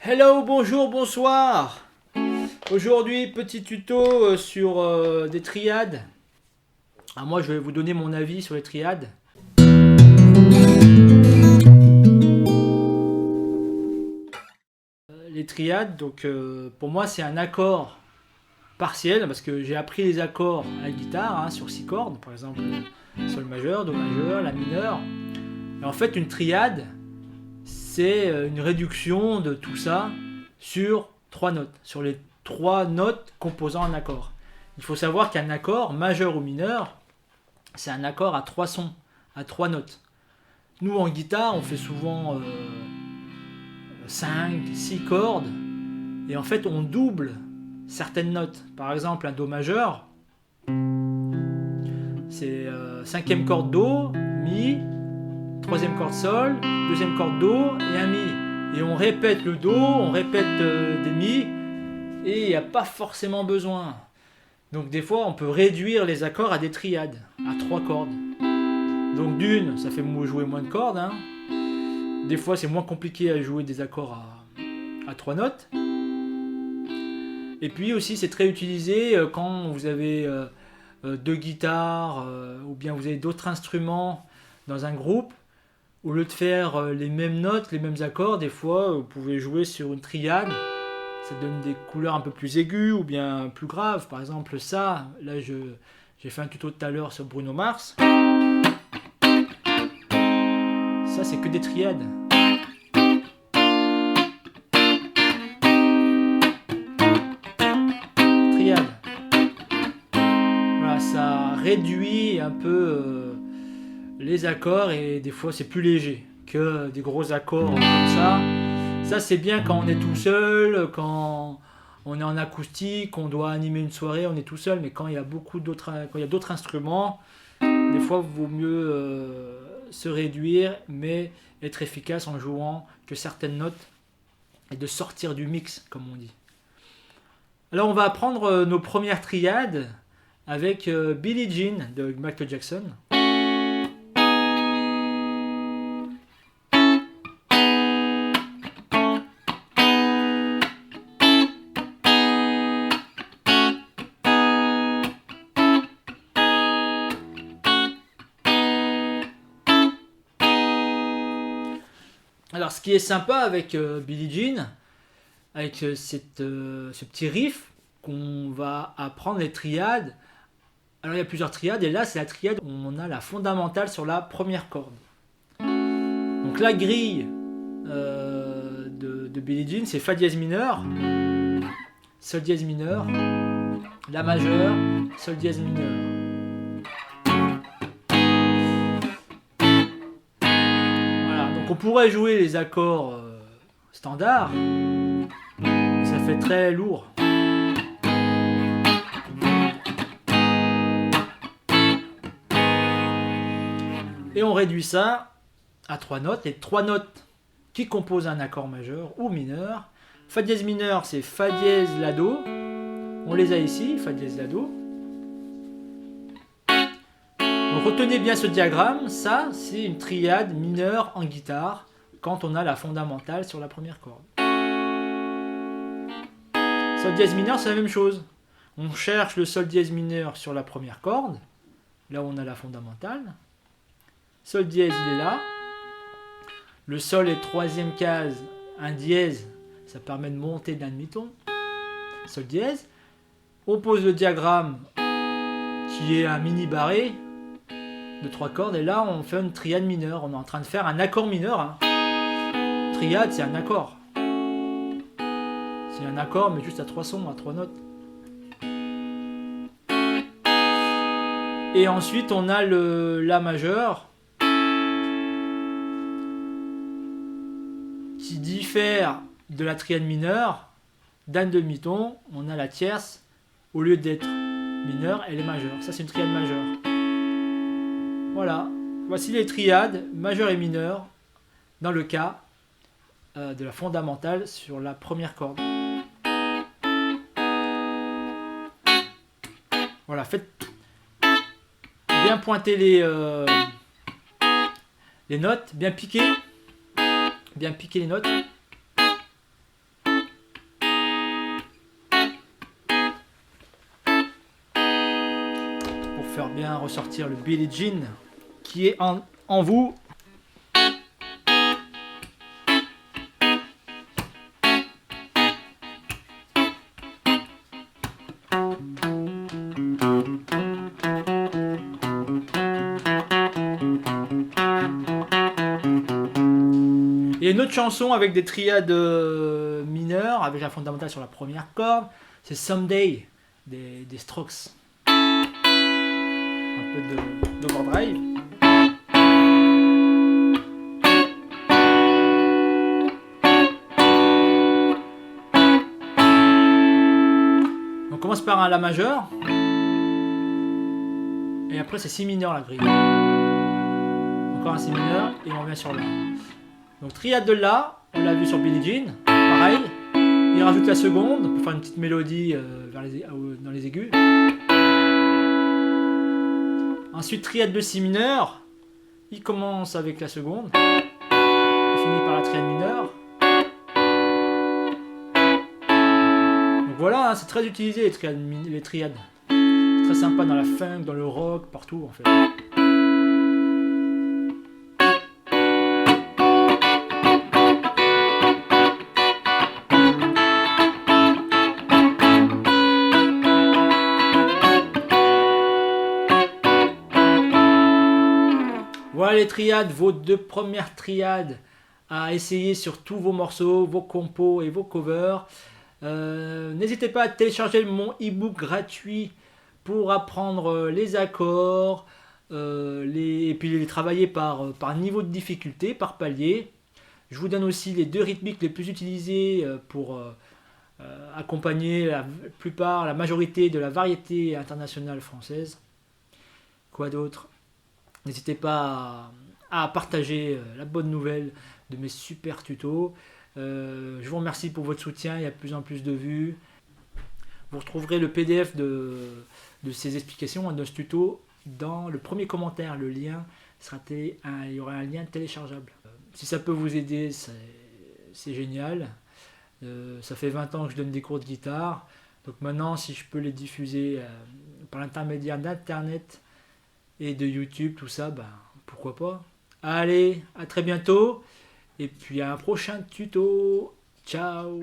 Hello, bonjour, bonsoir. Aujourd'hui, petit tuto sur des triades. Alors moi, je vais vous donner mon avis sur les triades. Les triades, donc pour moi, c'est un accord partiel parce que j'ai appris les accords à la guitare sur 6 cordes, par exemple sol majeur, do majeur, la mineur. Et en fait, une triade, c'est une réduction de tout ça sur 3 notes, sur les 3 notes composant un accord. Il faut savoir qu'un accord, majeur ou mineur, c'est un accord à 3 sons, à 3 notes. Nous en guitare, on fait souvent 5, 6 cordes, et en fait on double certaines notes. Par exemple un do majeur, c'est 5e corde do, mi, 3e corde sol, 2e corde do et un mi. Et on répète le do, on répète des mi, et il n'y a pas forcément besoin. Donc des fois on peut réduire les accords à des triades, à 3 cordes. Donc d'une, ça fait jouer moins de cordes. Des fois c'est moins compliqué à jouer des accords à 3 notes. Et puis aussi c'est très utilisé quand vous avez 2 guitares ou bien vous avez d'autres instruments dans un groupe. Au lieu de faire les mêmes notes, les mêmes accords, des fois vous pouvez jouer sur une triade. Ça donne des couleurs un peu plus aiguës ou bien plus graves. Par exemple ça, là j'ai fait un tuto tout à l'heure sur Bruno Mars. Ça c'est que des triades. Triade. Voilà, ça réduit un peu les accords et des fois c'est plus léger que des gros accords comme ça. Ça c'est bien quand on est tout seul, quand on est en acoustique, on doit animer une soirée, on est tout seul, mais quand il y a d'autres instruments, des fois il vaut mieux se réduire, mais être efficace en jouant que certaines notes et de sortir du mix, comme on dit. Alors on va apprendre nos premières triades avec Billie Jean de Michael Jackson. Alors ce qui est sympa avec Billie Jean, avec ce petit riff qu'on va apprendre les triades. Alors il y a plusieurs triades et là c'est la triade où on a la fondamentale sur la première corde. Donc la grille de Billie Jean c'est Fa dièse mineur, Sol dièse mineur, La majeur, Sol dièse mineur. Donc on pourrait jouer les accords standards, mais ça fait très lourd. Et on réduit ça à 3 notes, les 3 notes qui composent un accord majeur ou mineur. Fa dièse mineur, c'est Fa dièse La Do. On les a ici, Fa dièse La Do. Donc retenez bien ce diagramme, ça c'est une triade mineure en guitare quand on a la fondamentale sur la première corde. Sol dièse mineur c'est la même chose. On cherche le sol dièse mineur sur la première corde, là où on a la fondamentale. Sol dièse il est là. Le sol est troisième case, un dièse, ça permet de monter d'un demi-ton. Sol dièse. On pose le diagramme qui est un mini barré de 3 cordes et là on fait une triade mineure, on est en train de faire un accord mineur. Triade c'est un accord, c'est un accord mais juste à 3 sons, à 3 notes. Et ensuite on a le La majeur qui diffère de la triade mineure d'un demi-ton. On a la tierce, au lieu d'être mineure elle est majeure, ça c'est une triade majeure. Voilà, voici les triades majeures et mineures dans le cas de la fondamentale sur la première corde. Voilà, faites bien pointer les notes, bien piquer les notes. bien ressortir le Billie Jean qui est en vous. Et une autre chanson avec des triades mineures, avec la fondamentale sur la première corde, c'est Someday des Strokes. Un peu d'overdrive. On commence par un La majeur. Et après c'est Si mineur la grille. Encore un Si mineur et on revient sur La. Donc triade de La, on l'a vu sur Billie Jean, pareil. Il rajoute la seconde pour faire une petite mélodie dans les aigus. Ensuite triade de Si mineur, il commence avec la seconde, il finit par la triade mineure. Donc voilà, hein, c'est très utilisé les triades. C'est très sympa dans la funk, dans le rock, partout en fait. Voilà les triades, vos 2 premières triades à essayer sur tous vos morceaux, vos compos et vos covers. N'hésitez pas à télécharger mon e-book gratuit pour apprendre les accords et puis les travailler par niveau de difficulté, par palier. Je vous donne aussi les 2 rythmiques les plus utilisées pour accompagner la majorité de la variété internationale française. Quoi d'autre ? N'hésitez pas à partager la bonne nouvelle de mes super tutos. Je vous remercie pour votre soutien, il y a de plus en plus de vues. Vous retrouverez le PDF de ces explications, de ce tuto, dans le premier commentaire. Le lien il y aura un lien téléchargeable. Si ça peut vous aider, c'est génial. Ça fait 20 ans que je donne des cours de guitare. Donc maintenant, si je peux les diffuser par l'intermédiaire d'Internet et de YouTube, tout ça, pourquoi pas. Allez, à très bientôt. Et puis à un prochain tuto. Ciao.